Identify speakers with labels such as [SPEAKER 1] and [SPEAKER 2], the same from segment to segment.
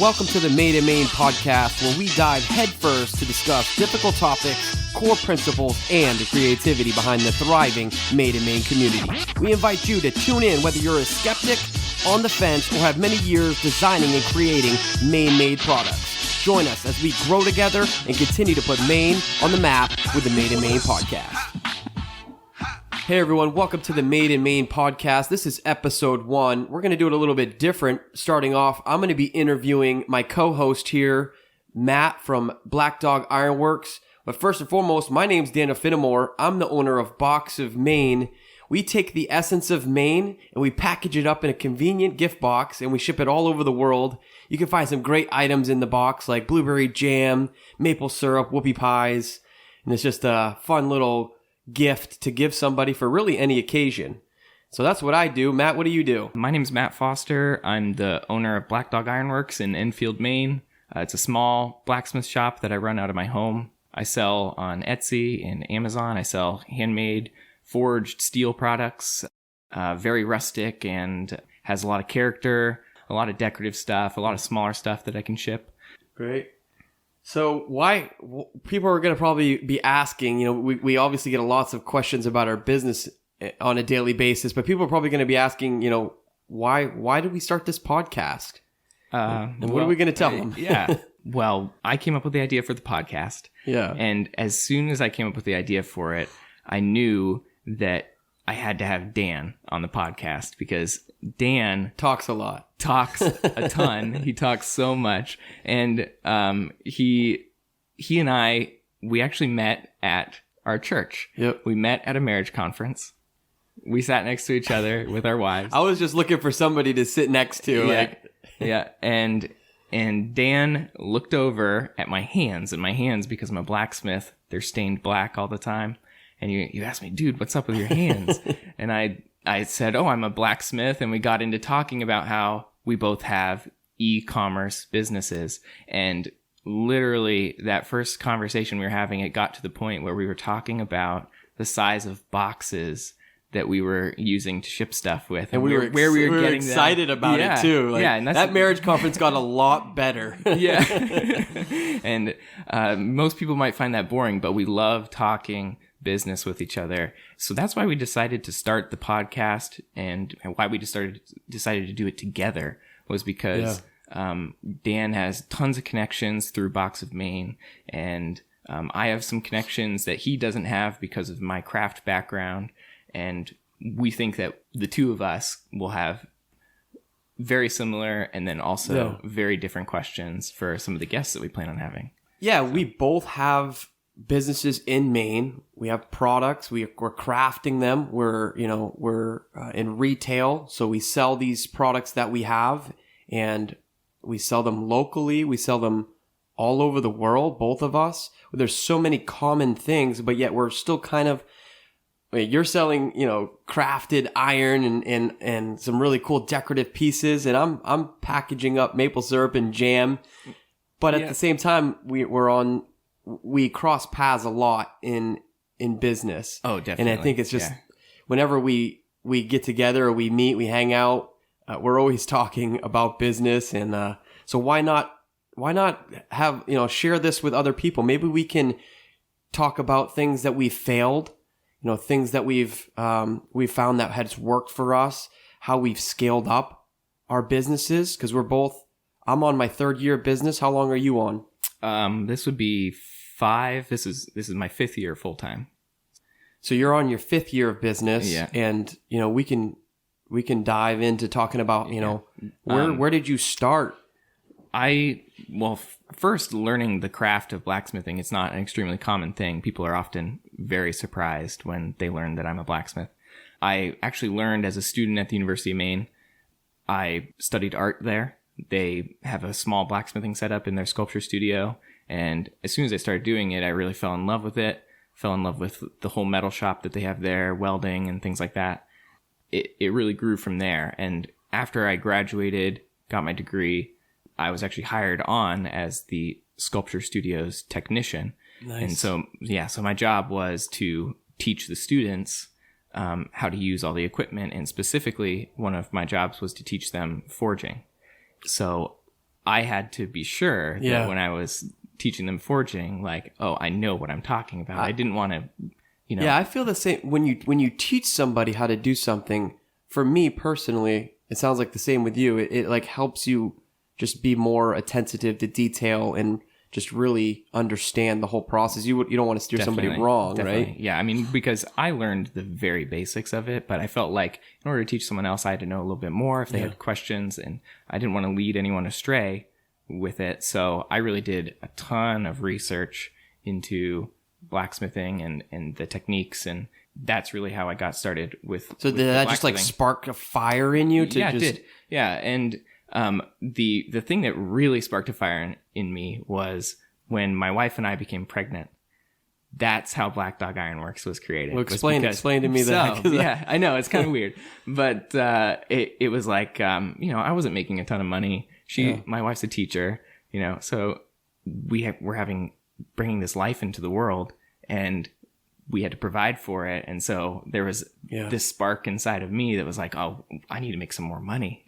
[SPEAKER 1] Welcome to the Made in Maine podcast, where we dive headfirst to discuss difficult topics, core principles, and the creativity behind the thriving Made in Maine community. We invite you to tune in whether you're a skeptic, on the fence, or have many years designing and creating Maine-made products. Join us as we grow together and continue to put Maine on the map with the Made in Maine podcast. Hey everyone, welcome to the Made in Maine podcast. This is episode 1. We're going to do it a little bit different. Starting off, I'm going to be interviewing my co-host here, Matt from Black Dog Ironworks. But first and foremost, my name's Finnemore. I'm the owner of Box of Maine. We take the essence of Maine and we package it up in a convenient gift box and we ship it all over the world. You can find some great items in the box like blueberry jam, maple syrup, whoopie pies, and it's just a fun little gift to give somebody for really any occasion. So that's what I do. Matt, what do you do?
[SPEAKER 2] My name's Matt Foster. I'm the owner of Black Dog Ironworks in Enfield, Maine. It's a small blacksmith shop that I run out of my home. I sell on Etsy and Amazon. I sell handmade forged steel products, very rustic and has a lot of character, a lot of decorative stuff, a lot of smaller stuff that I can ship.
[SPEAKER 1] Great. So why people are going to probably be asking, we obviously get lots of questions about our business on a daily basis, but people are probably going to be asking, why did we start this podcast? And what are we going to tell them?
[SPEAKER 2] Yeah. Well, I came up with the idea for the podcast.
[SPEAKER 1] Yeah.
[SPEAKER 2] And as soon as I came up with the idea for it, I knew that I had to have Dan on the podcast because Dan
[SPEAKER 1] talks a lot.
[SPEAKER 2] Talks a ton. He talks so much. And he and I, we actually met at our church.
[SPEAKER 1] Yep.
[SPEAKER 2] We met at a marriage conference. We sat next to each other with our wives.
[SPEAKER 1] I was just looking for somebody to sit next to.
[SPEAKER 2] Yeah. And Dan looked over at my hands, and my hands, because I'm a blacksmith, they're stained black all the time. And you asked me, dude, what's up with your hands? And I said, I'm a blacksmith. And we got into talking about how we both have e-commerce businesses. And literally that first conversation we were having, it got to the point where we were talking about the size of boxes that we were using to ship stuff with.
[SPEAKER 1] And we were getting excited about it too. And that marriage conference got a lot better.
[SPEAKER 2] Yeah. And most people might find that boring, but we love talking business with each other. So that's why we decided to start the podcast, and why we decided to do it together was because Dan has tons of connections through Box of Maine, and I have some connections that he doesn't have because of my craft background, and we think that the two of us will have very similar and then also very different questions for some of the guests that we plan on having.
[SPEAKER 1] Yeah, we both have businesses in Maine. We have products. We're crafting them. We're in retail, so we sell these products that we have, and we sell them locally. We sell them all over the world. Both of us. There's so many common things, but yet we're still kind of. You're selling, crafted iron and some really cool decorative pieces, and I'm packaging up maple syrup and jam. But at the same time, we cross paths a lot in business.
[SPEAKER 2] Oh, definitely.
[SPEAKER 1] And I think it's just whenever we get together or we meet, we hang out, we're always talking about business. And so why not have, share this with other people? Maybe we can talk about things that we've failed, things that we've found that has worked for us, how we've scaled up our businesses. Because I'm on my 3rd year of business. How long are you on?
[SPEAKER 2] This would be 5. This is my 5th year full time.
[SPEAKER 1] So you're on your 5th year of business, and we can dive into talking about where did you start?
[SPEAKER 2] First, learning the craft of blacksmithing. It's not an extremely common thing. People are often very surprised when they learn that I'm a blacksmith. I actually learned as a student at the University of Maine. I studied art there. They have a small blacksmithing setup in their sculpture studio. And as soon as I started doing it, I really fell in love with it. Fell in love with the whole metal shop that they have there, welding and things like that. It really grew from there. And after I graduated, got my degree, I was actually hired on as the sculpture studio's technician.
[SPEAKER 1] Nice.
[SPEAKER 2] And so my job was to teach the students how to use all the equipment. And specifically, one of my jobs was to teach them forging. So I had to be sure that when I was teaching them forging, like, oh, I know what I'm talking about. I didn't want to,
[SPEAKER 1] Yeah, I feel the same. When you teach somebody how to do something, for me personally, it sounds like the same with you. It like helps you just be more attentive to detail and just really understand the whole process. You don't want to steer somebody wrong, right?
[SPEAKER 2] Yeah, I mean, because I learned the very basics of it, but I felt like in order to teach someone else, I had to know a little bit more if they had questions, and I didn't want to lead anyone astray with it. So I really did a ton of research into blacksmithing and the techniques, and that's really how I got started with.
[SPEAKER 1] So did that just like spark a fire in you?
[SPEAKER 2] It did. Yeah, and the thing that really sparked a fire in me was when my wife and I became pregnant. That's how Black Dog Ironworks was created.
[SPEAKER 1] Well, explain to me that.
[SPEAKER 2] Yeah, I know it's kind of weird, but it was like I wasn't making a ton of money. My wife's a teacher, so we're bringing this life into the world, and we had to provide for it. And so there was this spark inside of me that was like, oh, I need to make some more money,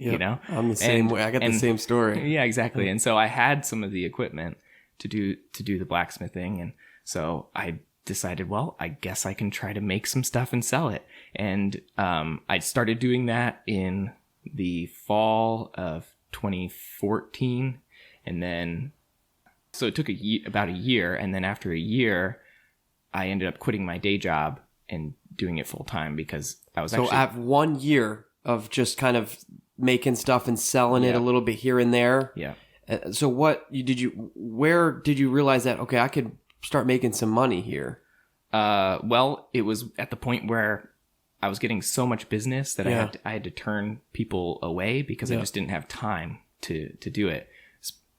[SPEAKER 1] I'm the same way. I got the same story.
[SPEAKER 2] Yeah, exactly. And so I had some of the equipment to do the blacksmithing. And so I decided, well, I guess I can try to make some stuff and sell it. And I started doing that in the fall of 2014. And then, so it took about a year. And then after a year, I ended up quitting my day job and doing it full time because I was
[SPEAKER 1] So at 1 year of just kind of making stuff and selling it a little bit here and there.
[SPEAKER 2] Yeah.
[SPEAKER 1] So where did you realize that, okay, I could start making some money here?
[SPEAKER 2] Well, it was at the point where I was getting so much business that I had to turn people away because I just didn't have time to do it.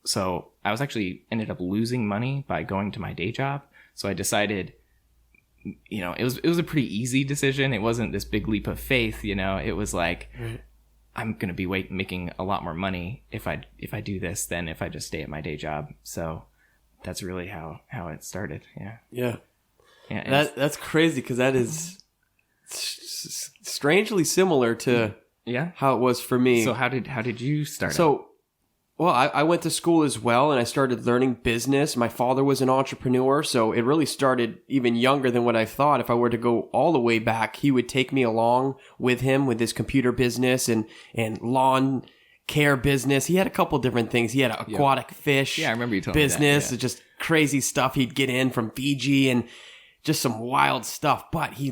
[SPEAKER 2] So I was actually ended up losing money by going to my day job. So I decided, it was a pretty easy decision. It wasn't this big leap of faith, It was like, I'm going to be making a lot more money if I do this than if I just stay at my day job. So that's really how it started. Yeah.
[SPEAKER 1] Yeah. Yeah. That's crazy because that is strangely similar to how it was for me.
[SPEAKER 2] So how did you start?
[SPEAKER 1] Well, I went to school as well, and I started learning business. My father was an entrepreneur, so it really started even younger than what I thought. If I were to go all the way back, he would take me along with him with his computer business and lawn care business. He had a couple different things. He had an aquatic fish
[SPEAKER 2] I remember you telling
[SPEAKER 1] business,
[SPEAKER 2] me that,
[SPEAKER 1] just crazy stuff he'd get in from Fiji and just some wild stuff. But he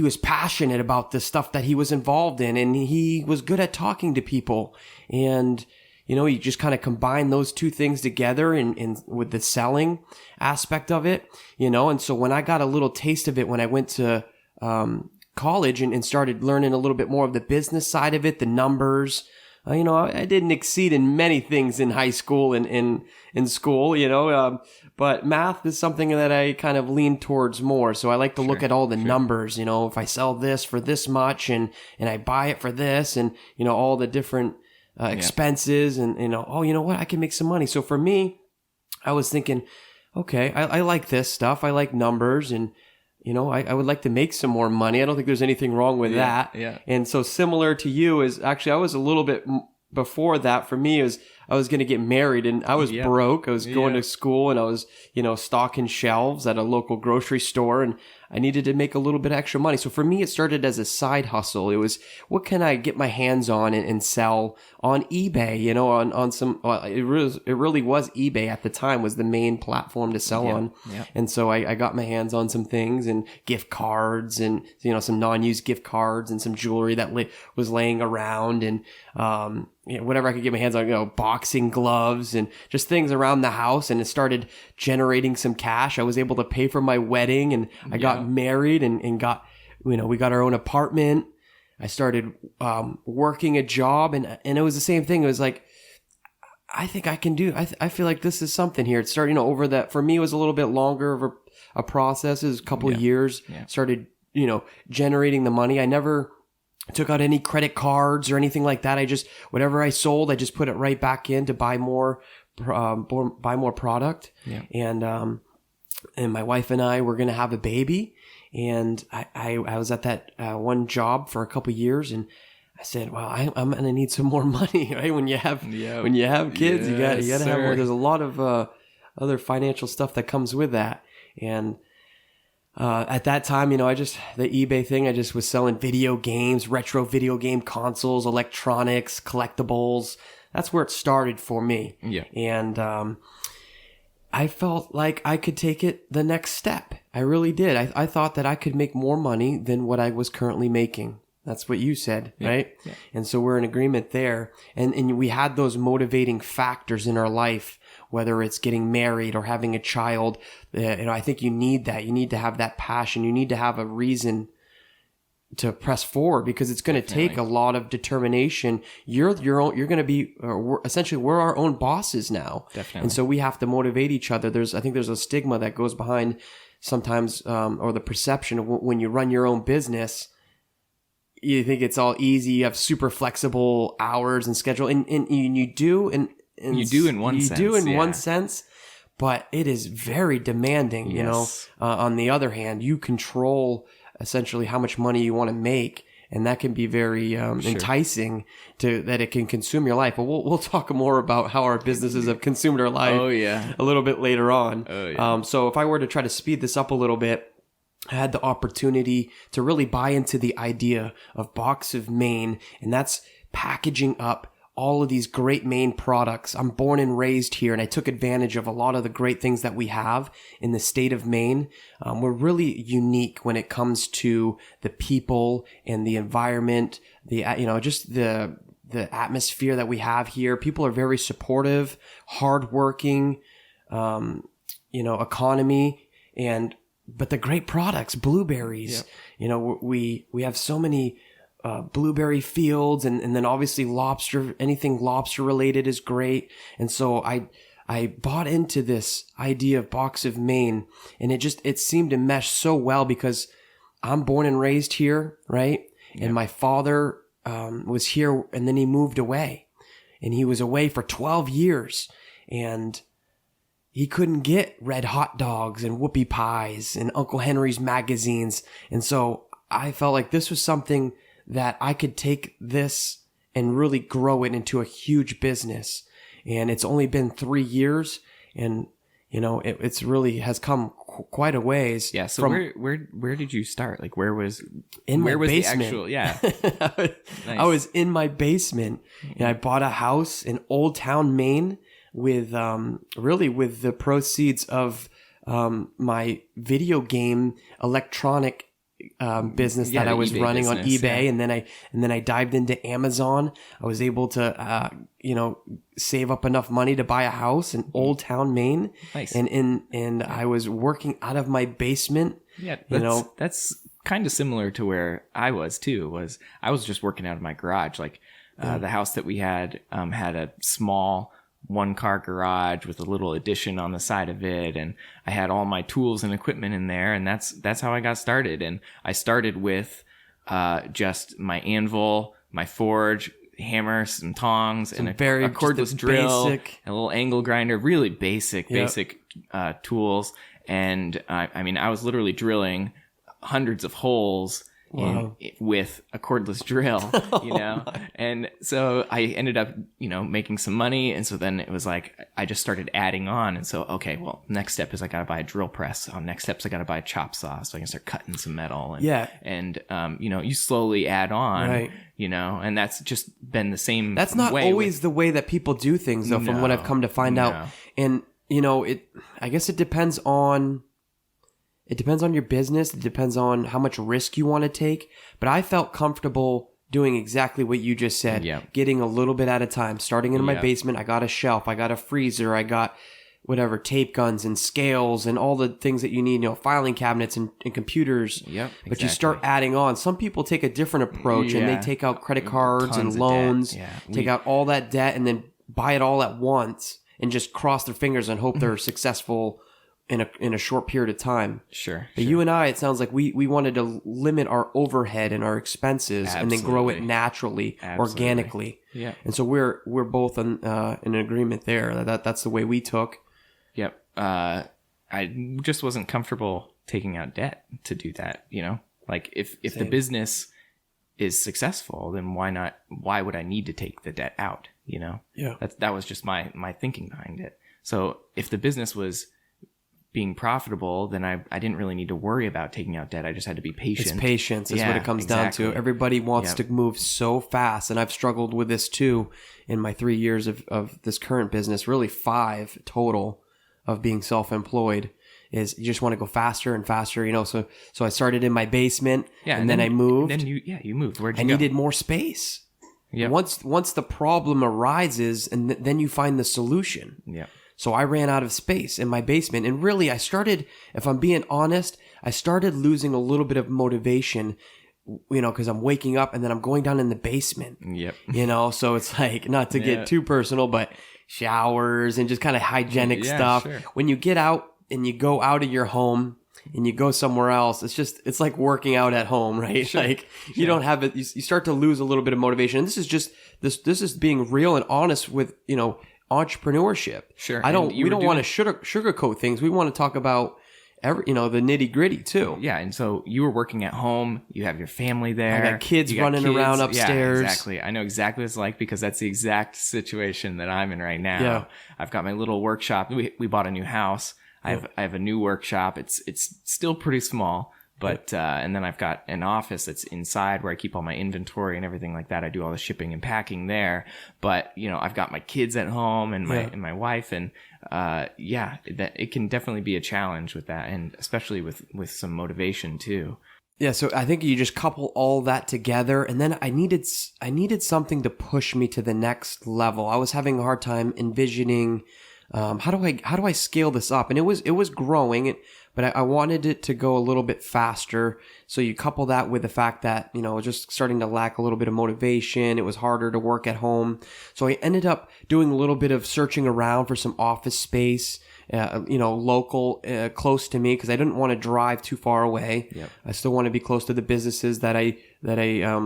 [SPEAKER 1] was passionate about the stuff that he was involved in, and he was good at talking to people. And, you just kind of combine those two things together in with the selling aspect of it, And so when I got a little taste of it, when I went to college and started learning a little bit more of the business side of it, the numbers, I didn't exceed in many things in high school and in school, but math is something that I kind of lean towards more. So I like to look at all the numbers, if I sell this for this much and I buy it for this and, all the different expenses and, oh, you know what? I can make some money. So for me, I was thinking, okay, I like this stuff. I like numbers and, I would like to make some more money. I don't think there's anything wrong with that.
[SPEAKER 2] Yeah.
[SPEAKER 1] And so similar to you is actually, I was a little bit before that for me is I was going to get married and I was broke. I was going to school and I was, stocking shelves at a local grocery store and I needed to make a little bit extra money. So for me, it started as a side hustle. It was, what can I get my hands on and sell on eBay, on some, it really was eBay at the time was the main platform to sell on.
[SPEAKER 2] Yeah.
[SPEAKER 1] And so I got my hands on some things and gift cards and, some non-used gift cards and some jewelry that was laying around and, whatever I could get my hands on, boxing gloves and just things around the house. And it started generating some cash. I was able to pay for my wedding and I got married and got, we got our own apartment. I started working a job and it was the same thing. It was like, I think I can do, I feel like this is something here. It started, over that, for me, it was a little bit longer of a process. It was a couple of years, started, generating the money. I never took out any credit cards or anything like that. Whatever I sold, I just put it right back in to buy more product.
[SPEAKER 2] Yeah.
[SPEAKER 1] And my wife and I were going to have a baby. And I was at that one job for a couple of years and I said, well, I'm going to need some more money, right? When you have kids, you got to have more. There's a lot of other financial stuff that comes with that. And at that time, the eBay thing, I just was selling video games, retro video game consoles, electronics, collectibles. That's where it started for me.
[SPEAKER 2] Yeah.
[SPEAKER 1] And I felt like I could take it the next step. I really did. I thought that I could make more money than what I was currently making. That's what you said, right? Yeah. And so we're in agreement there. And we had those motivating factors in our life, whether it's getting married or having a child. I think you need that. You need to have that passion. You need to have a reason to press forward, because it's going to take a lot of determination. You're going to be, we're our own bosses now.
[SPEAKER 2] Definitely.
[SPEAKER 1] And so we have to motivate each other. I think there's a stigma that goes behind sometimes, or the perception of when you run your own business, you think it's all easy. You have super flexible hours and schedule, and you do, and
[SPEAKER 2] you do in one sense. You do in
[SPEAKER 1] one sense, but it is very demanding.
[SPEAKER 2] Yes.
[SPEAKER 1] On the other hand, you control essentially how much money you want to make, and that can be very enticing that it can consume your life. But we'll talk more about how our businesses have consumed our life. A little bit later on. So if I were to try to speed this up a little bit, I had the opportunity to really buy into the idea of Box of Maine, and that's packaging up all of these great Maine products. I'm born and raised here, and I took advantage of a lot of the great things that we have in the state of Maine. We're really unique when it comes to the people and the environment, just the atmosphere that we have here. People are very supportive, hardworking, economy, but the great products, blueberries, we have so many blueberry fields, and then obviously lobster, anything lobster related is great. And so I bought into this idea of Box of Maine, and it seemed to mesh so well because I'm born and raised here, right? Yeah. And my father was here, and then he moved away, and he was away for 12 years, and he couldn't get red hot dogs and whoopie pies and Uncle Henry's magazines. And so I felt like this was something that I could take this and really grow it into a huge business. And it's only been 3 years, and it's really has come quite a ways.
[SPEAKER 2] Yeah. So where did you start? Like where was
[SPEAKER 1] my basement?
[SPEAKER 2] The actual, yeah.
[SPEAKER 1] Nice. I was in my basement, and I bought a house in Old Town, Maine, with the proceeds of my video game electronic business that I was running on eBay, and then I dived into Amazon. I was able to save up enough money to buy a house in Old Town, Maine.
[SPEAKER 2] Nice.
[SPEAKER 1] And I was working out of my basement.
[SPEAKER 2] Yeah, that's kind of similar to where I was too. I was just working out of my garage. Like the house that we had had a small 1-car garage with a little addition on the side of it, and I had all my tools and equipment in there, and that's how I got started. And I started with just my anvil, my forge, hammer, some tongs, and a cordless drill, and a little angle grinder. Really basic tools. And I was literally drilling hundreds of holes. Wow. With a cordless drill, and so I ended up, making some money. And so then it was like, I just started adding on. And so, okay, well, next step is I got to buy a drill press. Next steps, I got to buy a chop saw so I can start cutting some metal. And, you slowly add on, right. And that's just been the same.
[SPEAKER 1] That's not always the way that people do things, though, from what I've come to find out. And, I guess it depends on your business. It depends on how much risk you want to take. But I felt comfortable doing exactly what you just said. Yeah. Getting a little bit at a time. Starting in my basement, I got a shelf, I got a freezer, I got tape guns and scales and all the things that you need, filing cabinets and computers.
[SPEAKER 2] Yep.
[SPEAKER 1] But you start adding on. Some people take a different approach and they take out credit cards and loans, take out all that debt and then buy it all at once and just cross their fingers and hope they're successful in a short period of time.
[SPEAKER 2] Sure.
[SPEAKER 1] But you and I, it sounds like we wanted to limit our overhead and our expenses. Absolutely. And then grow it naturally, organically.
[SPEAKER 2] Yeah.
[SPEAKER 1] And so we're both in agreement there. That's the way we took.
[SPEAKER 2] Yep. I just wasn't comfortable taking out debt to do that. Like if the business is successful, then why would I need to take the debt out?
[SPEAKER 1] Yeah.
[SPEAKER 2] That was just my thinking behind it. So if the business was being profitable, then I didn't really need to worry about taking out debt. I just had to be patient.
[SPEAKER 1] It's patience is what it comes down to. Everybody wants to move so fast. And I've struggled with this too in my 3 years of this current business, really 5 total of being self-employed, is you just want to go faster and faster, So I started in my basement and then I moved.
[SPEAKER 2] Then you moved. Where'd you
[SPEAKER 1] I
[SPEAKER 2] go?
[SPEAKER 1] needed more space.
[SPEAKER 2] Yeah.
[SPEAKER 1] Once the problem arises, and then you find the solution.
[SPEAKER 2] Yeah.
[SPEAKER 1] So I ran out of space in my basement. And really, I started, if I'm being honest, I started losing a little bit of motivation, because I'm waking up and then I'm going down in the basement.
[SPEAKER 2] Yep.
[SPEAKER 1] So it's like, not to get too personal, but showers and just kind of hygienic stuff.
[SPEAKER 2] Sure.
[SPEAKER 1] When you get out and you go out of your home and you go somewhere else, it's like working out at home, right?
[SPEAKER 2] Sure.
[SPEAKER 1] Like you don't have it. You start to lose a little bit of motivation. And this is just, this is being real and honest with, entrepreneurship.
[SPEAKER 2] Sure.
[SPEAKER 1] We don't want to sugarcoat things. We want to talk about the nitty gritty too.
[SPEAKER 2] Yeah. And so you were working at home, you have your family there.
[SPEAKER 1] I got kids running around upstairs.
[SPEAKER 2] Yeah, exactly. I know exactly what it's like because that's the exact situation that I'm in right now.
[SPEAKER 1] Yeah.
[SPEAKER 2] I've got my little workshop. We bought a new house. I have a new workshop. It's still pretty small, but and then I've got an office that's inside where I keep all my inventory and everything like that. I do all the shipping and packing there. But I've got my kids at home and my wife, and that it can definitely be a challenge with that, and especially with some motivation too.
[SPEAKER 1] Yeah, so I think you just couple all that together, and then I needed something to push me to the next level. I was having a hard time envisioning how do I scale this up, and it was growing, but I wanted it to go a little bit faster. So you couple that with the fact that just starting to lack a little bit of motivation. It was harder to work at home, so I ended up doing a little bit of searching around for some office space. Local, close to me, because I didn't want to drive too far away.
[SPEAKER 2] Yep.
[SPEAKER 1] I still want to be close to the businesses that I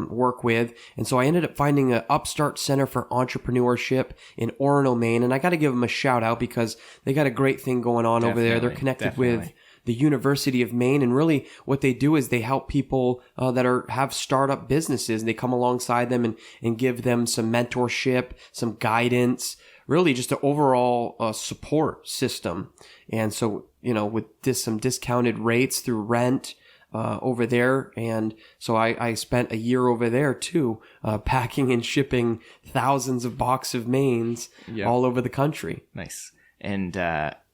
[SPEAKER 1] work with. And so I ended up finding an upstart center for entrepreneurship in Orono, Maine. And I got to give them a shout out because they got a great thing going on over there. They're connected with the University of Maine. And really what they do is they help people that have startup businesses. And they come alongside them and give them some mentorship, some guidance, really just an overall support system. And so, with some discounted rates through rent over there. And so I spent a year over there too, packing and shipping thousands of boxes of Maines all over the country.
[SPEAKER 2] Nice. And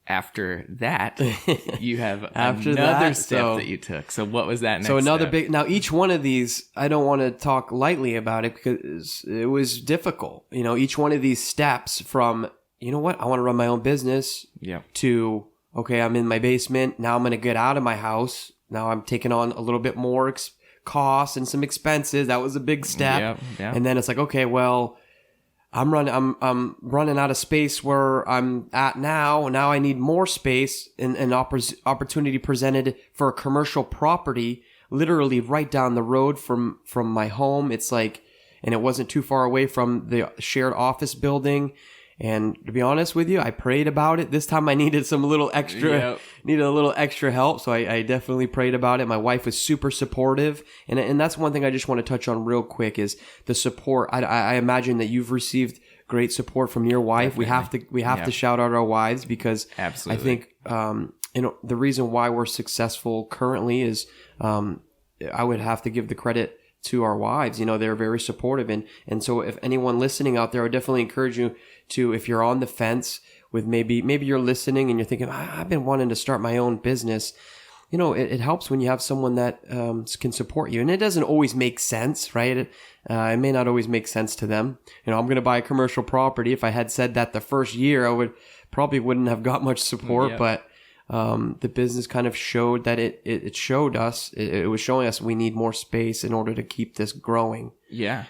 [SPEAKER 2] after that, you have another step that you took. So what was that next
[SPEAKER 1] So another
[SPEAKER 2] step?
[SPEAKER 1] now each one of these, I don't want to talk lightly about it because it was difficult. Each one of these steps from, I want to run my own business to, okay, I'm in my basement. Now I'm going to get out of my house. Now I'm taking on a little bit more costs and some expenses. That was a big step.
[SPEAKER 2] Yeah.
[SPEAKER 1] And then it's like, okay, well, I'm running out of space where I'm at now. Now I need more space, and an opportunity presented for a commercial property, literally right down the road from my home. It's like, and it wasn't too far away from the shared office building. And to be honest with you, I prayed about it. This time I needed a little extra help. So I definitely prayed about it. My wife was super supportive. And that's one thing I just want to touch on real quick is the support. I imagine that you've received great support from your wife. Definitely. We have to shout out our wives because
[SPEAKER 2] Absolutely.
[SPEAKER 1] I think, the reason why we're successful currently is, I would have to give the credit to our wives. They're very supportive. And so if anyone listening out there, I would definitely encourage you to, if you're on the fence with maybe you're listening and you're thinking, I've been wanting to start my own business. It helps when you have someone that can support you. And it doesn't always make sense, right? It may not always make sense to them. I'm going to buy a commercial property. If I had said that the first year, I wouldn't have got much support, but the business kind of showed that it showed us, it was showing us we need more space in order to keep this growing.
[SPEAKER 2] Yeah.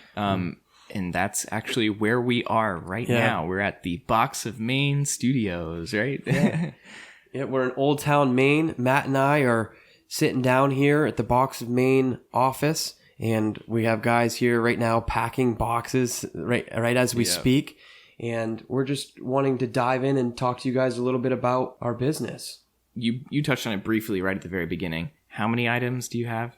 [SPEAKER 2] And that's actually where we are right now. We're at the Box of Maine Studios, right?
[SPEAKER 1] Yeah, we're in Old Town, Maine. Matt and I are sitting down here at the Box of Maine office, and we have guys here right now packing boxes right as we speak. And we're just wanting to dive in and talk to you guys a little bit about our business.
[SPEAKER 2] You touched on it briefly right at the very beginning. How many items do you have?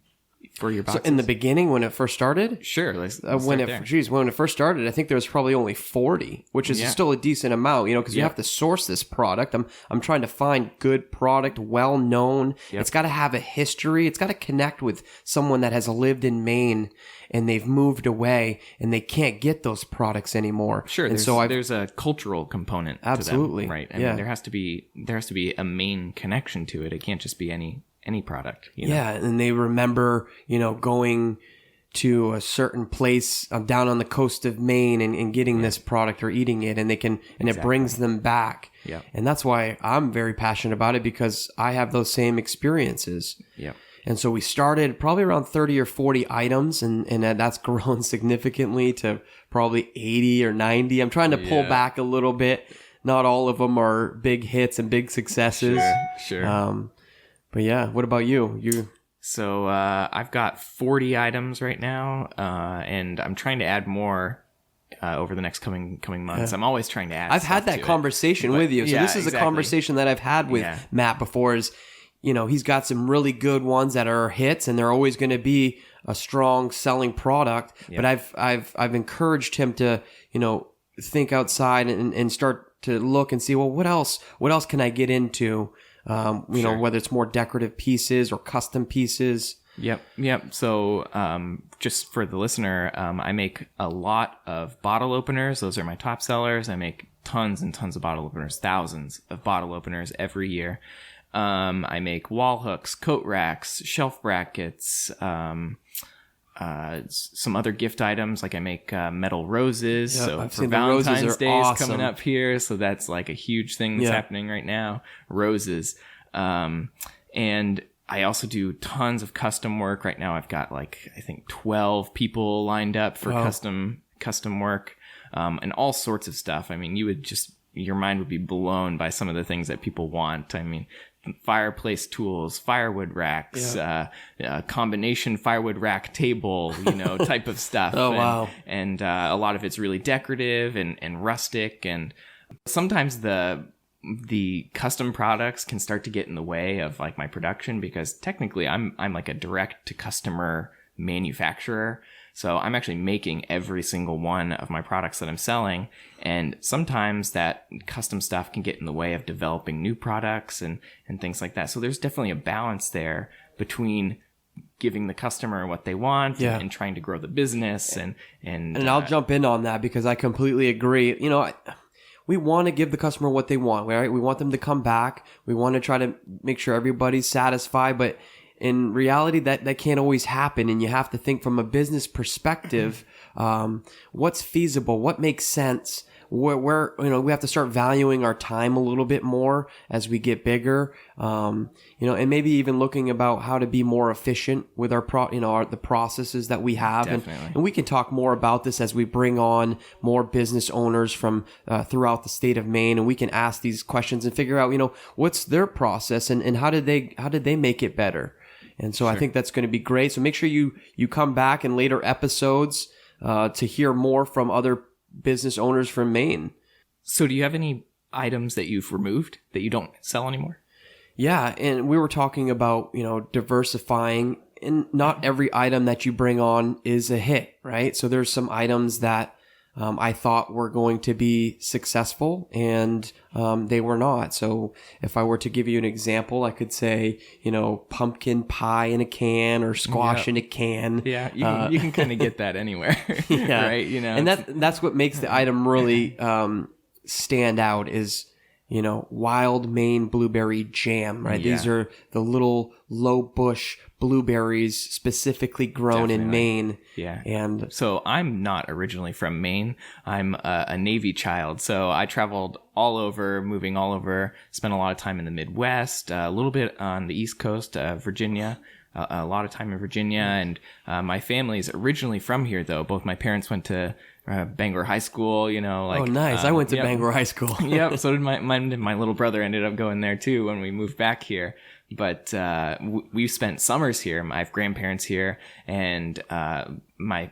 [SPEAKER 2] for your boxes?
[SPEAKER 1] So in the beginning, when it first started,
[SPEAKER 2] Sure. Let's
[SPEAKER 1] when it first started, I think there was probably only 40, which is still a decent amount, because you have to source this product. I'm trying to find good product, well known. Yep. It's got to have a history. It's got to connect with someone that has lived in Maine and they've moved away and they can't get those products anymore.
[SPEAKER 2] Sure. And there's a cultural component.
[SPEAKER 1] Absolutely.
[SPEAKER 2] To them, right. I mean, there has to be a Maine connection to it. It can't just be any product.
[SPEAKER 1] Yeah, and they remember, going to a certain place down on the coast of Maine and getting this product or eating it, and it brings them back.
[SPEAKER 2] Yeah,
[SPEAKER 1] and that's why I'm very passionate about it, because I have those same experiences.
[SPEAKER 2] Yeah,
[SPEAKER 1] and so we started probably around 30 or 40 items, and that's grown significantly to probably 80 or 90. I'm trying to pull back a little bit. Not all of them are big hits and big successes.
[SPEAKER 2] Sure.
[SPEAKER 1] But yeah, what about you?
[SPEAKER 2] So I've got 40 items right now, and I'm trying to add more over the next coming months. I'm always trying to add.
[SPEAKER 1] I've had that conversation with you. So this is a conversation that I've had with Matt before. Is he's got some really good ones that are hits, and they're always going to be a strong selling product. Yep. But I've encouraged him to think outside and start to look and see, well, what else can I get into? Whether it's more decorative pieces or custom pieces.
[SPEAKER 2] Yep. So, just for the listener, I make a lot of bottle openers. Those are my top sellers. I make tons and tons of bottle openers, thousands of bottle openers every year. I make wall hooks, coat racks, shelf brackets, some other gift items, like I make metal roses.
[SPEAKER 1] Yep,
[SPEAKER 2] so
[SPEAKER 1] I've
[SPEAKER 2] for Valentine's Day is
[SPEAKER 1] awesome.
[SPEAKER 2] coming up here, so that's like a huge thing that's happening right now. Roses, and I also do tons of custom work right now. I've got I think 12 people lined up for custom work, and all sorts of stuff. I mean, your mind would be blown by some of the things that people want. I mean, fireplace tools, firewood racks, combination firewood rack table, type of stuff.
[SPEAKER 1] Wow.
[SPEAKER 2] And a lot of it's really decorative and rustic. And sometimes the custom products can start to get in the way of my production, because technically I'm like a direct to customer manufacturer. So I'm actually making every single one of my products that I'm selling. And sometimes that custom stuff can get in the way of developing new products and things like that. So there's definitely a balance there between giving the customer what they want and trying to grow the business. And
[SPEAKER 1] I'll jump in on that, because I completely agree. We want to give the customer what they want, right? We want them to come back. We want to try to make sure everybody's satisfied, but in reality, that can't always happen, and you have to think from a business perspective. What's feasible? What makes sense? Where we have to start valuing our time a little bit more as we get bigger. And maybe even looking about how to be more efficient with our the processes that we have. And we can talk more about this as we bring on more business owners from throughout the state of Maine, and we can ask these questions and figure out what's their process and how did they make it better. And so I think that's going to be great. So make sure you come back in later episodes to hear more from other business owners from Maine.
[SPEAKER 2] So do you have any items that you've removed that you don't sell anymore?
[SPEAKER 1] Yeah, and we were talking about, diversifying, and not every item that you bring on is a hit, right? So there's some items that I thought were going to be successful, and they were not. So if I were to give you an example, I could say, pumpkin pie in a can or squash in a can.
[SPEAKER 2] Yeah, you can kind of get that anywhere, right?
[SPEAKER 1] And that's what makes the item really stand out is, wild Maine blueberry jam, right? These are the little low bush blueberries specifically grown in Maine.
[SPEAKER 2] Yeah.
[SPEAKER 1] And
[SPEAKER 2] so I'm not originally from Maine. I'm a Navy child. So I traveled all over, moving all over, spent a lot of time in the Midwest, a little bit on the East Coast, Virginia, a lot of time in Virginia. And my family's originally from here, though. Both my parents went to Bangor High School,
[SPEAKER 1] oh, nice. I went to Bangor High School.
[SPEAKER 2] Yep. So did my little brother ended up going there too when we moved back here. But we spent summers here. I have grandparents here, and my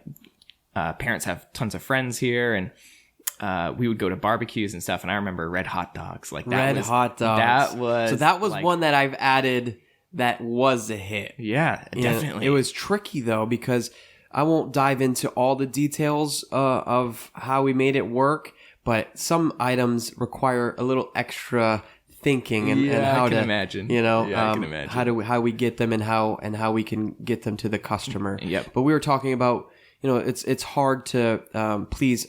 [SPEAKER 2] parents have tons of friends here, and we would go to barbecues and stuff. And I remember red hot dogs.
[SPEAKER 1] Hot dogs.
[SPEAKER 2] That was
[SPEAKER 1] one that I've added that was a hit.
[SPEAKER 2] Yeah, definitely.
[SPEAKER 1] It was tricky though, because I won't dive into all the details of how we made it work, but some items require a little extra thinking and how
[SPEAKER 2] I can imagine. I can imagine.
[SPEAKER 1] how we get them and how we can get them to the customer.
[SPEAKER 2] Yep.
[SPEAKER 1] But we were talking about, it's hard to please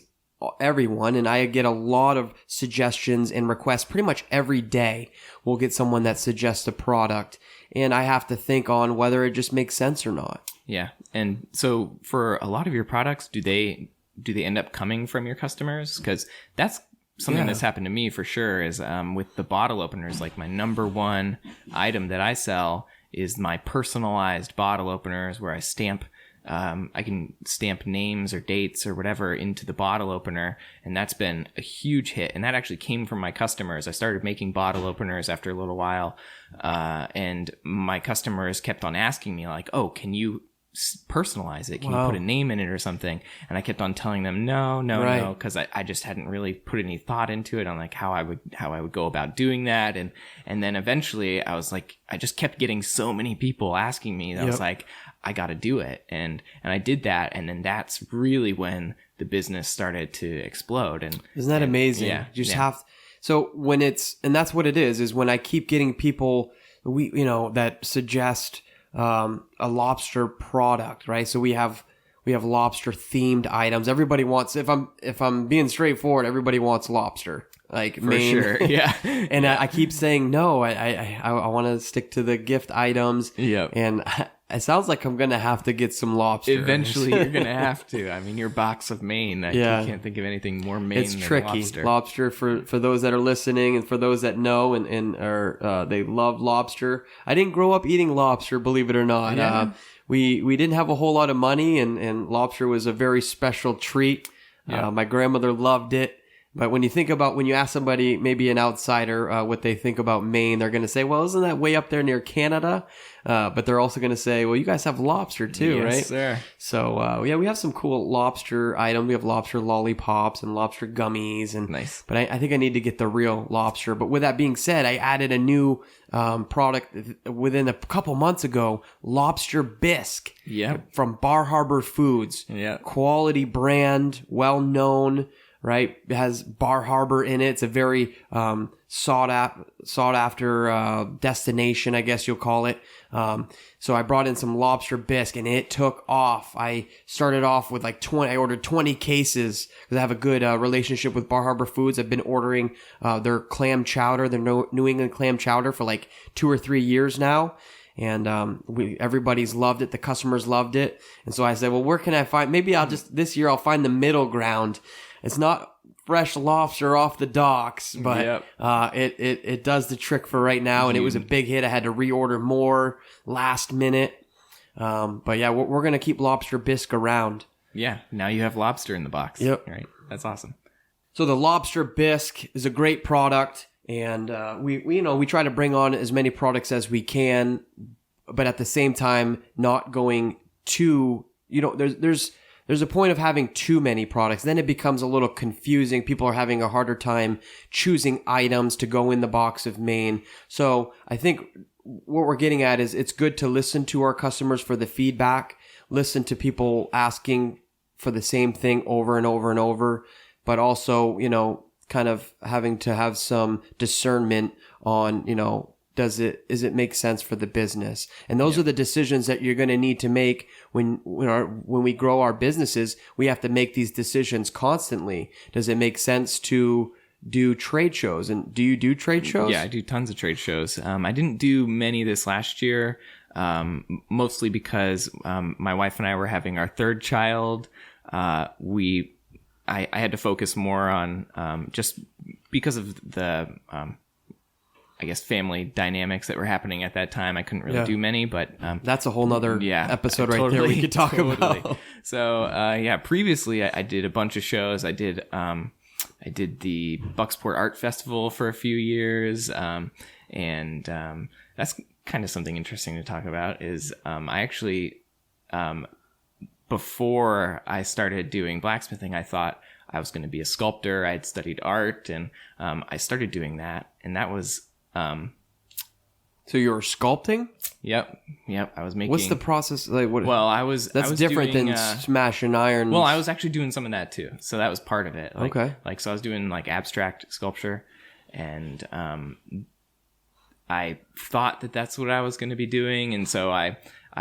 [SPEAKER 1] everyone, and I get a lot of suggestions and requests pretty much every day. We'll get someone that suggests a product, and I have to think on whether it just makes sense or not.
[SPEAKER 2] Yeah. And so for a lot of your products, do they end up coming from your customers? Because that's something that's happened to me for sure, is with the bottle openers, like my number one item that I sell is my personalized bottle openers, where I can stamp names or dates or whatever into the bottle opener. And that's been a huge hit. And that actually came from my customers. I started making bottle openers after a little while. And my customers kept on asking me like, oh, can you personalize it? Can you put a name in it or something? And I kept on telling them no, because I just hadn't really put any thought into it on like how I would go about doing that. And then eventually I was like, I just kept getting so many people asking me that I was like, I got to do it. And I did that. And then that's really when the business started to explode. And
[SPEAKER 1] isn't that amazing?
[SPEAKER 2] Yeah.
[SPEAKER 1] You just have, so when and that's what it is when I keep getting people, that suggest, a lobster product, right? So we have lobster themed items. Everybody wants, if I'm being straightforward, everybody wants lobster, like
[SPEAKER 2] for
[SPEAKER 1] Maine.
[SPEAKER 2] sure. Yeah.
[SPEAKER 1] And I keep saying no. I want to stick to the gift items.
[SPEAKER 2] Yep.
[SPEAKER 1] And it sounds like I'm gonna have to get some lobster.
[SPEAKER 2] Eventually, you're gonna have to. I mean, your box of Maine. I can't think of anything more Maine
[SPEAKER 1] it's
[SPEAKER 2] than
[SPEAKER 1] tricky.
[SPEAKER 2] Lobster
[SPEAKER 1] For those that are listening and for those that know and are they love lobster. I didn't grow up eating lobster, believe it or not.
[SPEAKER 2] Yeah.
[SPEAKER 1] We didn't have a whole lot of money, and lobster was a very special treat.
[SPEAKER 2] Yeah.
[SPEAKER 1] My grandmother loved it. But when you ask somebody, maybe an outsider, what they think about Maine, they're going to say, well, isn't that way up there near Canada? But they're also going to say, well, you guys have lobster too, right?
[SPEAKER 2] Yes, sir.
[SPEAKER 1] So, we have some cool lobster items. We have lobster lollipops and lobster gummies.
[SPEAKER 2] Nice.
[SPEAKER 1] But I think I need to get the real lobster. But with that being said, I added a new product within a couple months ago, lobster bisque.
[SPEAKER 2] Yep.
[SPEAKER 1] From Bar Harbor Foods.
[SPEAKER 2] Yeah.
[SPEAKER 1] Quality brand, well known. Right, it has Bar Harbor in it. It's a very sought after destination, I guess you'll call it. So I brought in some lobster bisque, and it took off. I started off with like 20. I ordered 20 cases because I have a good relationship with Bar Harbor Foods. I've been ordering their clam chowder, their New England clam chowder, for like 2 or 3 years now. And everybody's loved it. The customers loved it. And so I said, well, where can I find? Maybe this year I'll find the middle ground. It's not fresh lobster off the docks, but it does the trick for right now. And it was a big hit. I had to reorder more last minute. But yeah, we're going to keep lobster bisque around.
[SPEAKER 2] Yeah. Now you have lobster in the box.
[SPEAKER 1] Yep.
[SPEAKER 2] Right. That's awesome.
[SPEAKER 1] So the lobster bisque is a great product. And we try to bring on as many products as we can, but at the same time, not going too, there's a point of having too many products. Then it becomes a little confusing. People are having a harder time choosing items to go in the box of Maine. So I think what we're getting at is it's good to listen to our customers for the feedback, listen to people asking for the same thing over and over and over, but also, kind of having to have some discernment on, is it make sense for the business? And those are the decisions that you're going to need to make when we grow our businesses. We have to make these decisions constantly. Does it make sense to do trade shows? And do you do trade shows?
[SPEAKER 2] Yeah, I do tons of trade shows. I didn't do many this last year, mostly because my wife and I were having our third child. I had to focus more on just because of the I guess family dynamics that were happening at that time. I couldn't really do many, but
[SPEAKER 1] that's a whole nother episode right there we could talk about.
[SPEAKER 2] So previously I did a bunch of shows. I did the Bucksport Art Festival for a few years, and that's kind of something interesting to talk about. Is I actually before I started doing blacksmithing, I thought I was going to be a sculptor. I had studied art, and I started doing that, and that was
[SPEAKER 1] So you were sculpting?
[SPEAKER 2] Yep. I was making.
[SPEAKER 1] What's the process like? What?
[SPEAKER 2] Well, I was.
[SPEAKER 1] That's
[SPEAKER 2] I was
[SPEAKER 1] different
[SPEAKER 2] doing,
[SPEAKER 1] than smashing iron.
[SPEAKER 2] Well, I was actually doing some of that too, so that was part of it. Like,
[SPEAKER 1] okay.
[SPEAKER 2] Like, so I was doing like abstract sculpture, and I thought that that's what I was going to be doing, and so I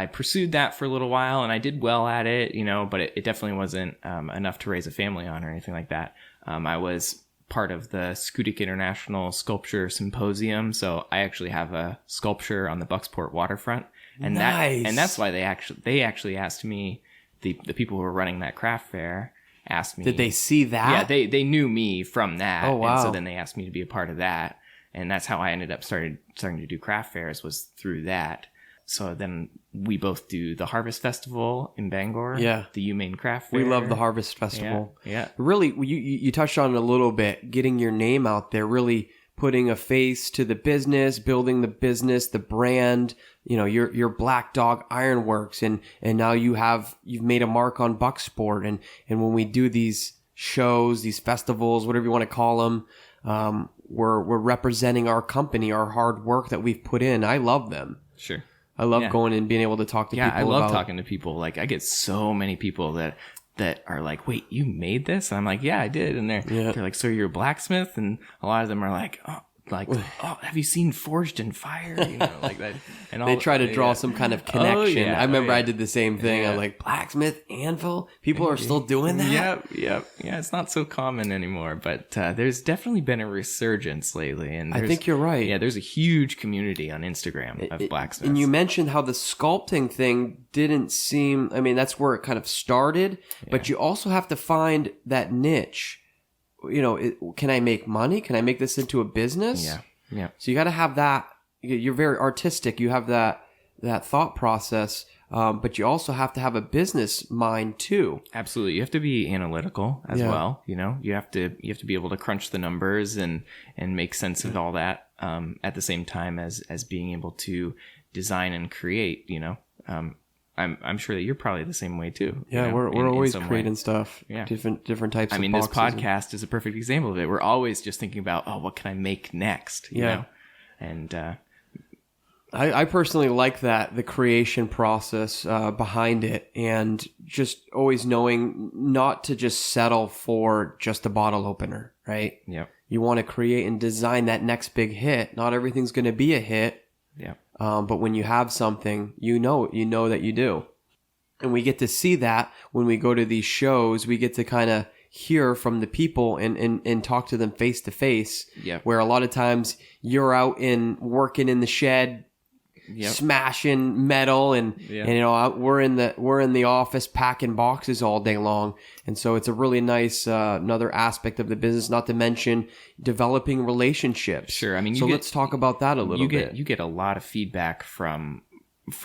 [SPEAKER 2] pursued that for a little while, and I did well at it, but it definitely wasn't enough to raise a family on or anything like that. I was part of the Scudic International Sculpture Symposium, so I actually have a sculpture on the Bucksport waterfront, and
[SPEAKER 1] nice.
[SPEAKER 2] That's why they actually asked me, the people who were running that craft fair asked me.
[SPEAKER 1] Did they see that?
[SPEAKER 2] Yeah, they knew me from that.
[SPEAKER 1] Oh wow!
[SPEAKER 2] And so then they asked me to be a part of that, and that's how I ended up starting to do craft fairs, was through that. So then we both do the Harvest Festival in Bangor.
[SPEAKER 1] Yeah.
[SPEAKER 2] The Maine Craft Fair.
[SPEAKER 1] We love the Harvest Festival.
[SPEAKER 2] Yeah.
[SPEAKER 1] Really, you touched on it a little bit, getting your name out there, really putting a face to the business, building the business, the brand. Your Black Dog Ironworks, and now you've made a mark on Bucksport. And when we do these shows, these festivals, whatever you want to call them, we're representing our company, our hard work that we've put in. I love them.
[SPEAKER 2] Sure.
[SPEAKER 1] I love going and being able to talk to people.
[SPEAKER 2] Yeah, I love talking to people. Like, I get so many people that are like, "Wait, you made this?" And I'm like, "Yeah, I did." And they're like, "So you're a blacksmith?" And a lot of them are like, "Oh, have you seen Forged in Fire?" Like that. And
[SPEAKER 1] they try to draw some kind of connection. I remember I did the same thing. I'm like, blacksmith, anvil? People are still doing that?
[SPEAKER 2] Yep. Yeah, it's not so common anymore, but there's definitely been a resurgence lately. And
[SPEAKER 1] I think you're right.
[SPEAKER 2] Yeah, there's a huge community on Instagram of blacksmiths.
[SPEAKER 1] And you mentioned how the sculpting thing didn't seem, that's where it kind of started, but you also have to find that niche. Can I make money? Can I make this into a business?
[SPEAKER 2] Yeah.
[SPEAKER 1] So you got to have that. You're very artistic. You have that thought process, but you also have to have a business mind too.
[SPEAKER 2] Absolutely, you have to be analytical as well. You have to be able to crunch the numbers and make sense of all that at the same time as being able to design and create. I'm sure that you're probably the same way too.
[SPEAKER 1] Yeah, we're always creating stuff. Yeah, different types.
[SPEAKER 2] This podcast is a perfect example of it. We're always just thinking about, what can I make next? You know? And
[SPEAKER 1] I personally like the creation process behind it, and just always knowing not to just settle for just a bottle opener, right?
[SPEAKER 2] Yeah.
[SPEAKER 1] You want to create and design that next big hit. Not everything's going to be a hit.
[SPEAKER 2] Yeah.
[SPEAKER 1] But when you have something, you know that you do. And we get to see that when we go to these shows. We get to kind of hear from the people and talk to them face to face.
[SPEAKER 2] Yeah.
[SPEAKER 1] Where a lot of times you're out working in the shed, smashing metal, and we're in the office packing boxes all day long. And so it's a really nice another aspect of the business, not to mention developing relationships.
[SPEAKER 2] Sure.
[SPEAKER 1] Let's talk about that a little bit.
[SPEAKER 2] You get a lot of feedback from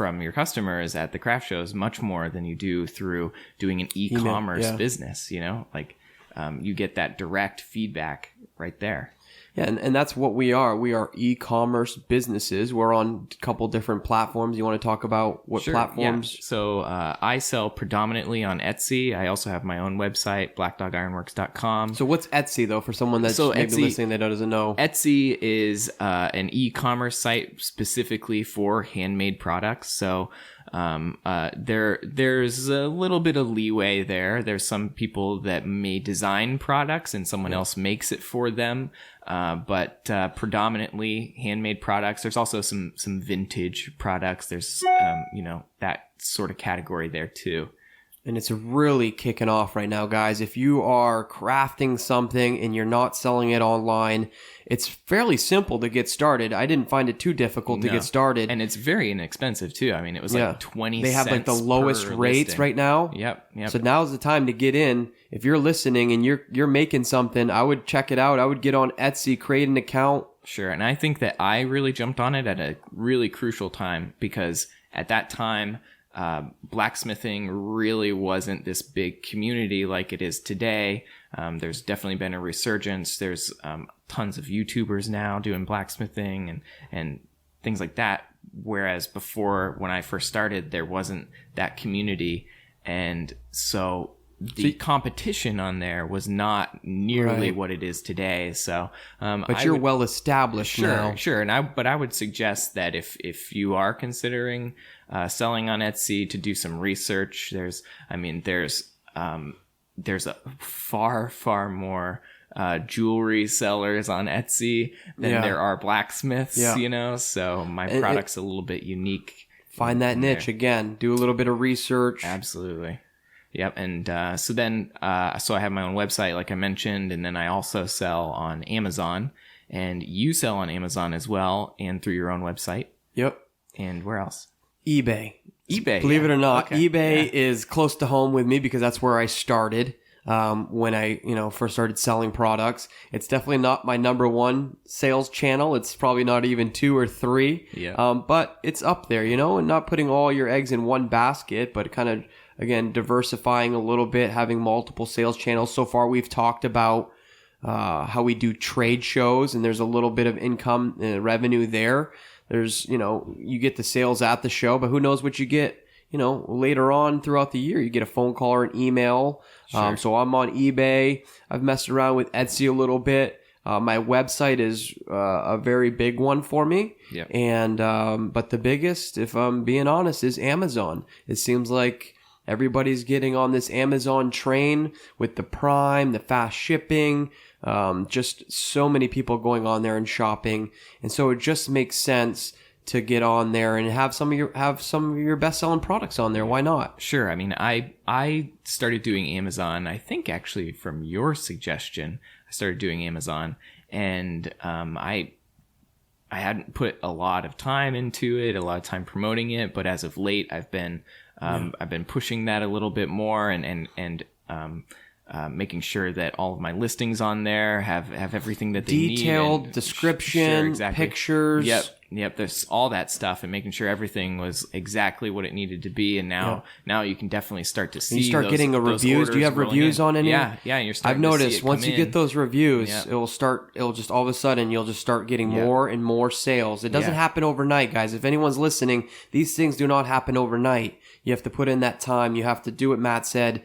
[SPEAKER 2] your customers at the craft shows, much more than you do through doing an e-commerce business. You get that direct feedback right there.
[SPEAKER 1] Yeah, and that's what we are. We are e-commerce businesses. We're on a couple different platforms. You want to talk about what platforms?
[SPEAKER 2] Yeah. So I sell predominantly on Etsy. I also have my own website, blackdogironworks.com.
[SPEAKER 1] So what's Etsy, though, for someone that's maybe listening that doesn't know?
[SPEAKER 2] Etsy is an e-commerce site specifically for handmade products. So there's a little bit of leeway there. There's some people that may design products and someone else makes it for them. But predominantly handmade products. There's also some vintage products. There's, that sort of category there too.
[SPEAKER 1] And it's really kicking off right now, guys. If you are crafting something and you're not selling it online, it's fairly simple to get started. I didn't find it too difficult to get started.
[SPEAKER 2] And it's very inexpensive too. It was like 20
[SPEAKER 1] cents. They have like the lowest rates
[SPEAKER 2] listing
[SPEAKER 1] right now.
[SPEAKER 2] Yep.
[SPEAKER 1] So now's the time to get in. If you're listening and you're making something, I would check it out. I would get on Etsy, create an account.
[SPEAKER 2] Sure. And I think that I really jumped on it at a really crucial time, because at that time, blacksmithing really wasn't this big community like it is today. There's definitely been a resurgence. There's tons of YouTubers now doing blacksmithing and things like that. Whereas before, when I first started, there wasn't that community. And so the competition on there was not nearly
[SPEAKER 1] Right.
[SPEAKER 2] what it is today. So,
[SPEAKER 1] But you're well established now.
[SPEAKER 2] Sure. But I would suggest that if you are considering selling on Etsy, to do some research. There's a far more jewelry sellers on Etsy than there are blacksmiths. So my product's a little bit unique.
[SPEAKER 1] Find that niche again. Do a little bit of research.
[SPEAKER 2] Absolutely. Yep. And so I have my own website, like I mentioned, and then I also sell on Amazon, and you sell on Amazon as well, and through your own website.
[SPEAKER 1] Yep.
[SPEAKER 2] And where else?
[SPEAKER 1] eBay.
[SPEAKER 2] Believe
[SPEAKER 1] it or not, eBay is close to home with me because that's where I started. When I, first started selling products. It's definitely not my number one sales channel. It's probably not even 2 or 3.
[SPEAKER 2] Yeah.
[SPEAKER 1] But it's up there, and not putting all your eggs in one basket, but kind of, again, diversifying a little bit, having multiple sales channels. So far, we've talked about how we do trade shows, and there's a little bit of income revenue there. There's, you get the sales at the show, but who knows what you get, later on throughout the year. You get a phone call or an email.
[SPEAKER 2] Sure.
[SPEAKER 1] So I'm on eBay. I've messed around with Etsy a little bit. My website is a very big one for me.
[SPEAKER 2] Yep.
[SPEAKER 1] And but the biggest, if I'm being honest, is Amazon. It seems like everybody's getting on this Amazon train with the Prime, the fast shipping, just so many people going on there and shopping. And so it just makes sense to get on there and have some of your best-selling products on there. Why not?
[SPEAKER 2] Sure. I mean, I started doing Amazon, I think actually from your suggestion. I started doing Amazon, and I hadn't put a lot of time into it, a lot of time promoting it, but as of late I've been pushing that a little bit more and making sure that all of my listings on there have everything that they need.
[SPEAKER 1] Detailed description,
[SPEAKER 2] sure, exactly.
[SPEAKER 1] Pictures.
[SPEAKER 2] Yep. There's all that stuff, and making sure everything was exactly what it needed to be. And now you can definitely start to see.
[SPEAKER 1] You start getting reviews. Do you have reviews on any?
[SPEAKER 2] Yeah. And you're starting.
[SPEAKER 1] I've
[SPEAKER 2] to
[SPEAKER 1] noticed
[SPEAKER 2] see it
[SPEAKER 1] once you get those reviews,
[SPEAKER 2] Yep.
[SPEAKER 1] it'll just all of a sudden you'll just start getting more and more sales. It doesn't happen overnight, guys. If anyone's listening, these things do not happen overnight. You have to put in that time. You have to do what Matt said.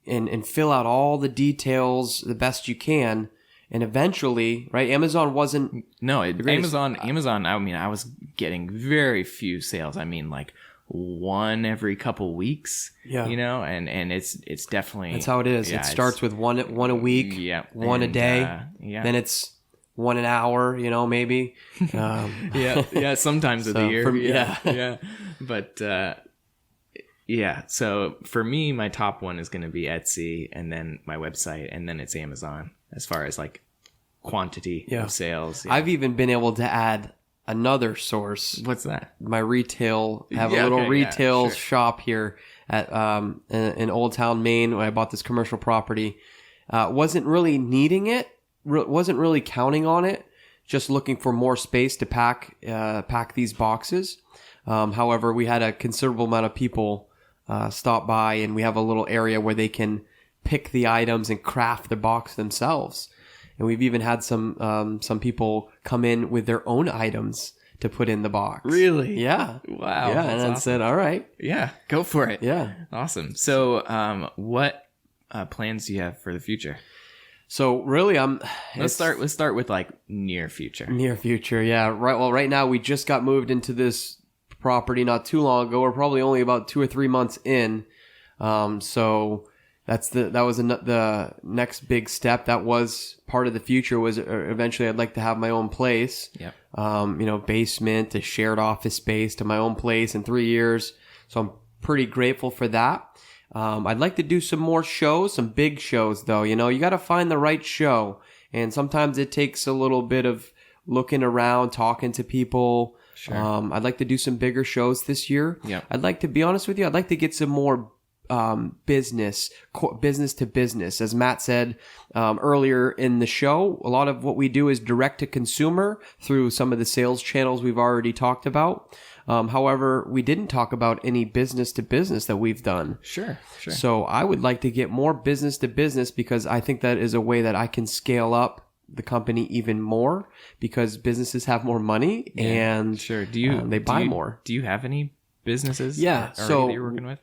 [SPEAKER 1] And fill out all the details the best you can, and eventually, right? Amazon wasn't
[SPEAKER 2] Amazon. I mean, I was getting very few sales. I mean, like one every couple weeks.
[SPEAKER 1] Yeah.
[SPEAKER 2] And it's definitely
[SPEAKER 1] that's how it is.
[SPEAKER 2] Yeah,
[SPEAKER 1] it starts with one a week, one a day, then it's one an hour. Maybe.
[SPEAKER 2] Sometimes of the year.
[SPEAKER 1] Yeah.
[SPEAKER 2] But. Yeah, so for me, my top one is going to be Etsy, and then my website, and then it's Amazon as far as like quantity of sales. Yeah.
[SPEAKER 1] I've even been able to add another source.
[SPEAKER 2] What's that?
[SPEAKER 1] My retail. I have a little retail shop here at in Old Town, Maine, when I bought this commercial property. Wasn't really needing it. Wasn't really counting on it. Just looking for more space to pack these boxes. However, we had a considerable amount of people stop by, and we have a little area where they can pick the items and craft the box themselves. And we've even had some people come in with their own items to put in the box.
[SPEAKER 2] Really?
[SPEAKER 1] Yeah.
[SPEAKER 2] Wow.
[SPEAKER 1] Yeah, and I said, all right.
[SPEAKER 2] Yeah, go for it.
[SPEAKER 1] Yeah.
[SPEAKER 2] Awesome. So, what plans do you have for the future?
[SPEAKER 1] So really,
[SPEAKER 2] Let's start with like near future.
[SPEAKER 1] Near future, yeah. Right. Well, right now we just got moved into this property not too long ago. We're probably only about 2 or 3 months in. So that was the next big step. That was part of the future. Was eventually I'd like to have my own place.
[SPEAKER 2] Yep.
[SPEAKER 1] Basement, a shared office space to my own place in 3 years. So I'm pretty grateful for that. I'd like to do some more shows, some big shows though. You got to find the right show, and sometimes it takes a little bit of looking around, talking to people.
[SPEAKER 2] Sure.
[SPEAKER 1] I'd like to do some bigger shows this year.
[SPEAKER 2] Yeah.
[SPEAKER 1] I'd like to be honest with you. I'd like to get some more business to business. As Matt said earlier in the show, a lot of what we do is direct to consumer through some of the sales channels we've already talked about. However, we didn't talk about any business to business that we've done.
[SPEAKER 2] Sure.
[SPEAKER 1] So I would like to get more business to business, because I think that is a way that I can scale up the company even more, because businesses have more money and
[SPEAKER 2] sure.
[SPEAKER 1] They buy more.
[SPEAKER 2] Do you have any businesses?
[SPEAKER 1] Yeah.
[SPEAKER 2] That you're working with?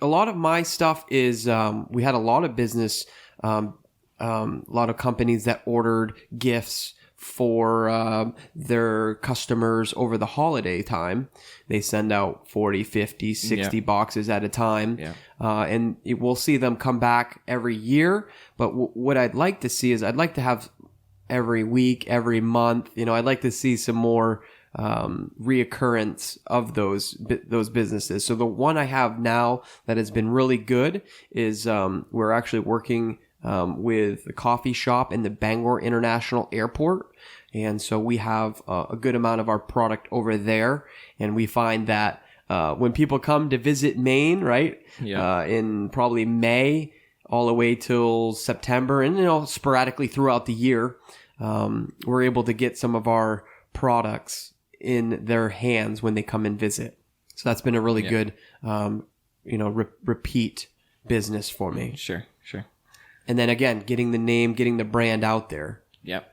[SPEAKER 1] a lot of my stuff is we had a lot of business, a lot of companies that ordered gifts for their customers over the holiday time. They send out 40, 50, 60 boxes at a time. Yeah. And we'll see them come back every year. But what I'd like to see is I'd like to have every week, every month, I'd like to see some more reoccurrence of those businesses. So the one I have now that has been really good is we're actually working with the coffee shop in the Bangor International Airport. And so we have a good amount of our product over there. And we find that when people come to visit Maine, right, in probably May all the way till September and, sporadically throughout the year, we're able to get some of our products in their hands when they come and visit. So that's been a really good, repeat business for me.
[SPEAKER 2] Sure.
[SPEAKER 1] And then again, getting the name, getting the brand out there.
[SPEAKER 2] Yep.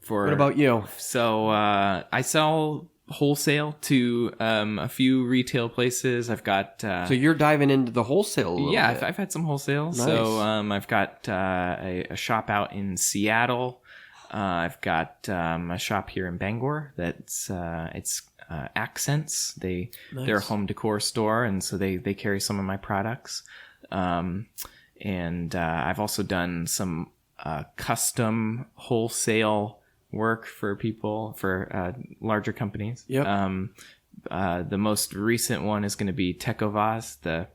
[SPEAKER 1] What about you?
[SPEAKER 2] So I sell wholesale to a few retail places. I've got...
[SPEAKER 1] so you're diving into the wholesale a little bit.
[SPEAKER 2] I've had some wholesale. Nice. So I've got a shop out in Seattle. I've got a shop here in Bangor that's it's Accents. They're a home decor store, and so they carry some of my products. And I've also done some custom wholesale work for people, for larger companies. Yep. The most recent one is going to be Tecovaz, the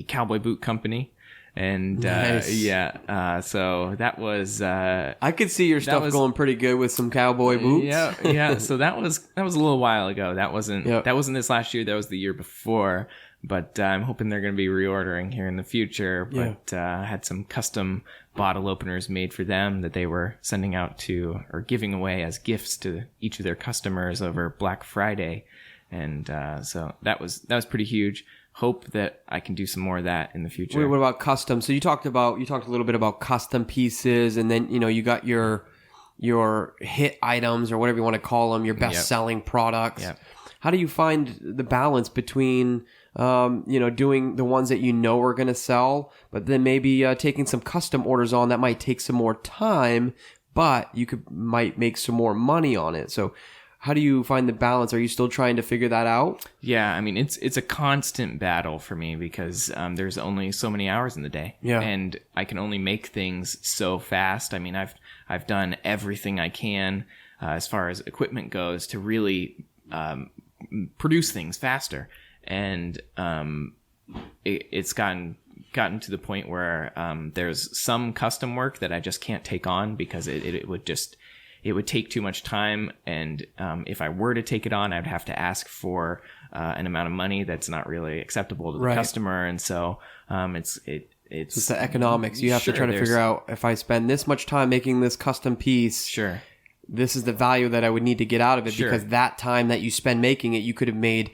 [SPEAKER 2] cowboy boot company. And so that was
[SPEAKER 1] I could see your stuff going pretty good with some cowboy boots.
[SPEAKER 2] Yeah. So that was a little while ago. That wasn't this last year. That was the year before. But I'm hoping they're going to be reordering here in the future. But I had some custom bottle openers made for them that they were sending out to or giving away as gifts to each of their customers over Black Friday. And so that was pretty huge. Hope that I can do some more of that in the future.
[SPEAKER 1] Wait, what about custom? So you talked a little bit about custom pieces, and then you got your hit items or whatever you want to call them, your best selling products. Yep. How do you find the balance between doing the ones that are going to sell, but then maybe taking some custom orders on that might take some more time, but you might make some more money on it. So how do you find the balance? Are you still trying to figure that out?
[SPEAKER 2] Yeah, I mean, it's a constant battle for me because there's only so many hours in the day. Yeah. And I can only make things so fast. I mean, I've done everything I can as far as equipment goes to really produce things faster. And it's gotten to the point where there's some custom work that I just can't take on because it would take too much time, and if I were to take it on, I'd have to ask for an amount of money that's not really acceptable to the customer, and so it's
[SPEAKER 1] the economics. You have to try to figure out, if I spend this much time making this custom piece, this is the value that I would need to get out of it, because that time that you spend making it, you could have made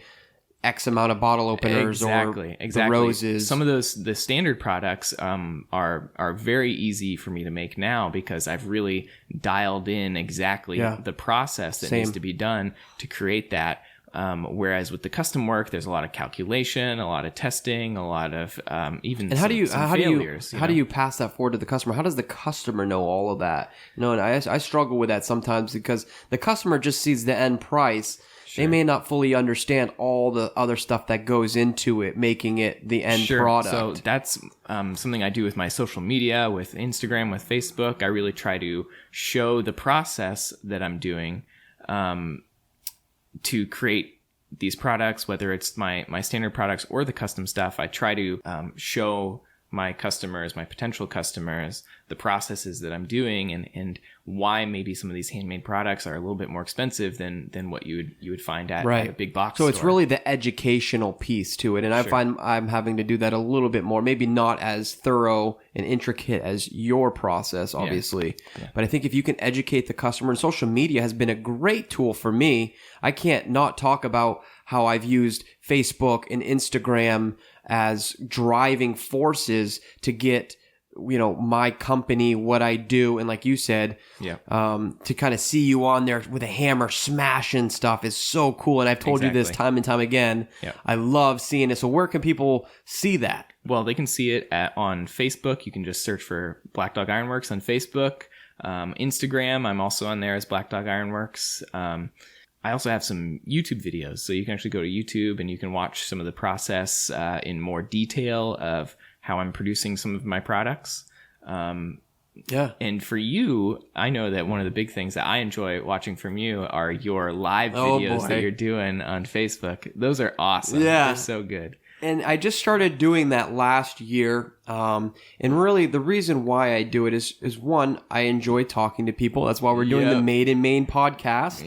[SPEAKER 1] X amount of bottle openers or the roses.
[SPEAKER 2] Some of the standard products are very easy for me to make now because I've really dialed in exactly the process that needs to be done to create that. Whereas with the custom work, there's a lot of calculation, a lot of testing, a lot of even some failures.
[SPEAKER 1] How do you pass that forward to the customer? How does the customer know all of that? And I struggle with that sometimes because the customer just sees the end price. They may not fully understand all the other stuff that goes into it, making it the end product.
[SPEAKER 2] So that's something I do with my social media, with Instagram, with Facebook. I really try to show the process that I'm doing to create these products, whether it's my standard products or the custom stuff. I try to show my customers, my potential customers, the processes that I'm doing and why maybe some of these handmade products are a little bit more expensive than what you would find at a big box store.
[SPEAKER 1] So it's really the educational piece to it. And I find I'm having to do that a little bit more, maybe not as thorough and intricate as your process, obviously. Yeah. But I think if you can educate the customer, and social media has been a great tool for me. I can't not talk about how I've used Facebook and Instagram as driving forces to get my company, what I do. And like you said, to kind of see you on there with a hammer smashing stuff is so cool. And I've told you this time and time again. I love seeing it. So where can people see that?
[SPEAKER 2] Well, they can see it on Facebook. You can just search for Black Dog Ironworks on Facebook. Instagram, I'm also on there as Black Dog Ironworks. I also have some YouTube videos. So you can actually go to YouTube and you can watch some of the process in more detail of how I'm producing some of my products. And for you, I know that one of the big things that I enjoy watching from you are your live videos that you're doing on Facebook. Those are awesome. They're so good.
[SPEAKER 1] And I just started doing that last year. And really the reason why I do it is one, I enjoy talking to people. That's why we're doing the Made in Maine podcast.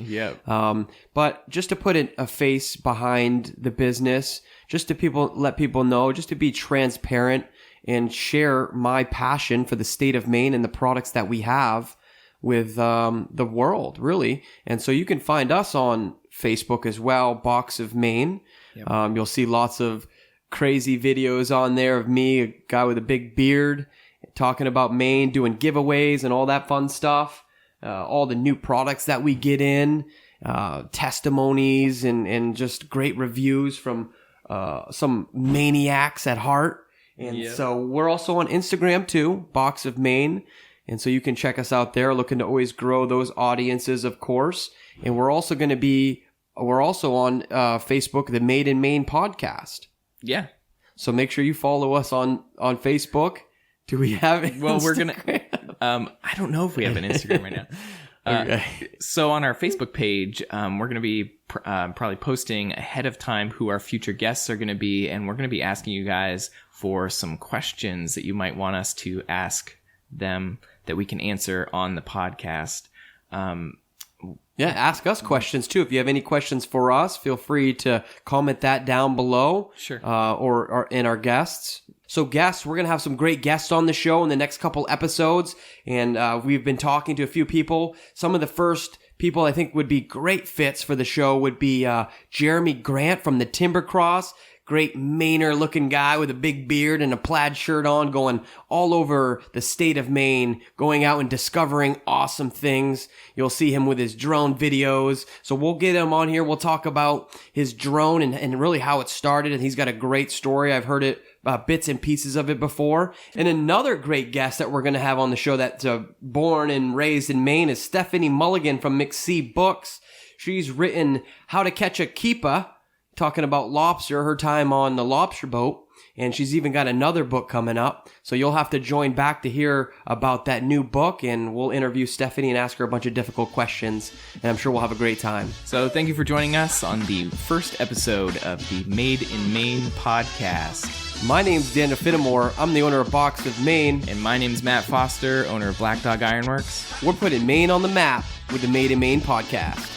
[SPEAKER 1] But just to put a face behind the business, just to let people know, just to be transparent and share my passion for the state of Maine and the products that we have with the world, really. And so you can find us on Facebook as well, Box of Maine. You'll see lots of crazy videos on there of me, a guy with a big beard, talking about Maine, doing giveaways and all that fun stuff. All the new products that we get in, testimonies and just great reviews from some maniacs at heart. And so we're also on Instagram too, Box of Maine. And so you can check us out there, looking to always grow those audiences, of course. And we're also on Facebook, the Made in Maine podcast. So make sure you follow us on Facebook. Do we have Instagram?
[SPEAKER 2] Well, we're going to, I don't know if we have an Instagram right now. So on our Facebook page, we're going to be probably posting ahead of time who our future guests are going to be. And we're going to be asking you guys for some questions that you might want us to ask them that we can answer on the podcast.
[SPEAKER 1] Ask us questions too. If you have any questions for us, feel free to comment that down below. Or in our guests. So guests, we're going to have some great guests on the show in the next couple episodes. And we've been talking to a few people. Some of the first people I think would be great fits for the show would be Jeremy Grant from the Timber Cross. Great Mainer looking guy with a big beard and a plaid shirt on, going all over the state of Maine, going out and discovering awesome things. You'll see him with his drone videos. So we'll get him on here. We'll talk about his drone and really how it started. And he's got a great story. I've heard it, bits and pieces of it before. And another great guest that we're going to have on the show that's born and raised in Maine is Stephanie Mulligan from McSee Books. She's written How to Catch a Keeper, talking about lobster, her time on the lobster boat. And she's even got another book coming up. So you'll have to join back to hear about that new book. And we'll interview Stephanie and ask her a bunch of difficult questions. And I'm sure we'll have a great time.
[SPEAKER 2] So thank you for joining us on the first episode of the Made in Maine podcast.
[SPEAKER 1] My name's Daniel Finnemore. I'm the owner of Box of Maine.
[SPEAKER 2] And my name's Matt Foster, owner of Black Dog Ironworks.
[SPEAKER 1] We're putting Maine on the map with the Made in Maine podcast.